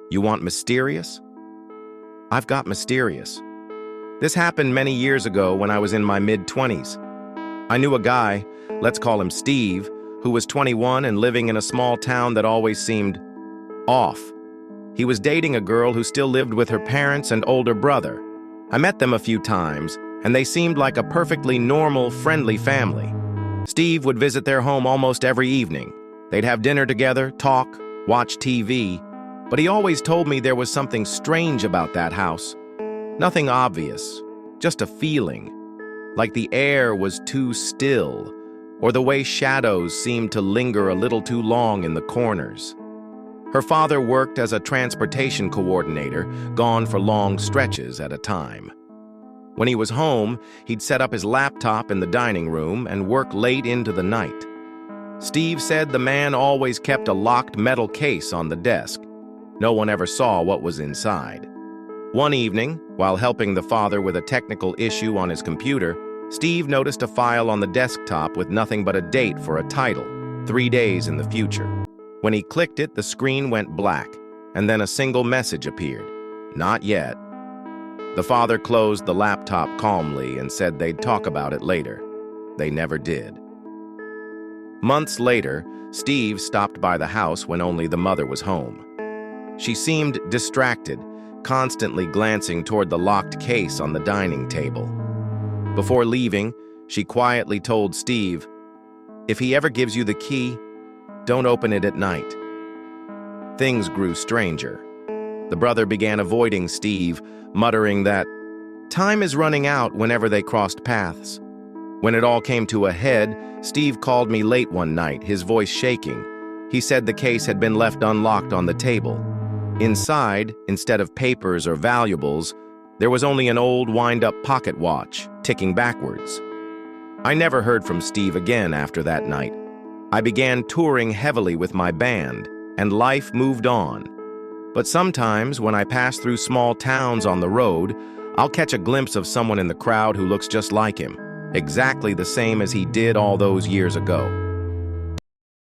You want mysterious? I've got mysterious. This happened many years ago when I was in my mid-20s. I knew a guy, let's call him Steve, who was 21 and living in a small town that always seemed off. He was dating a girl who still lived with her parents and older brother. I met them a few times, and they seemed like a perfectly normal, friendly family. Steve would visit their home almost every evening. They'd have dinner together, talk, watch TV, but he always told me there was something strange about that house. Nothing obvious, just a feeling, like the air was too still, or the way shadows seemed to linger a little too long in the corners. Her father worked as a transportation coordinator, gone for long stretches at a time. When he was home, he'd set up his laptop in the dining room and work late into the night. Steve said the man always kept a locked metal case on the desk. No one ever saw what was inside. One evening, while helping the father with a technical issue on his computer, Steve noticed a file on the desktop with nothing but a date for a title, 3 days in the future. When he clicked it, the screen went black, and then a single message appeared. Not yet. The father closed the laptop calmly and said they'd talk about it later. They never did. Months later, Steve stopped by the house when only the mother was home. She seemed distracted, constantly glancing toward the locked case on the dining table. Before leaving, she quietly told Steve, "If he ever gives you the key, don't open it at night." Things grew stranger. The brother began avoiding Steve, muttering that time is running out whenever they crossed paths. When it all came to a head, Steve called me late one night, his voice shaking. He said the case had been left unlocked on the table. Inside, instead of papers or valuables, there was only an old wind-up pocket watch, ticking backwards. I never heard from Steve again after that night. I began touring heavily with my band, and life moved on. But sometimes, when I pass through small towns on the road, I'll catch a glimpse of someone in the crowd who looks just like him, exactly the same as he did all those years ago.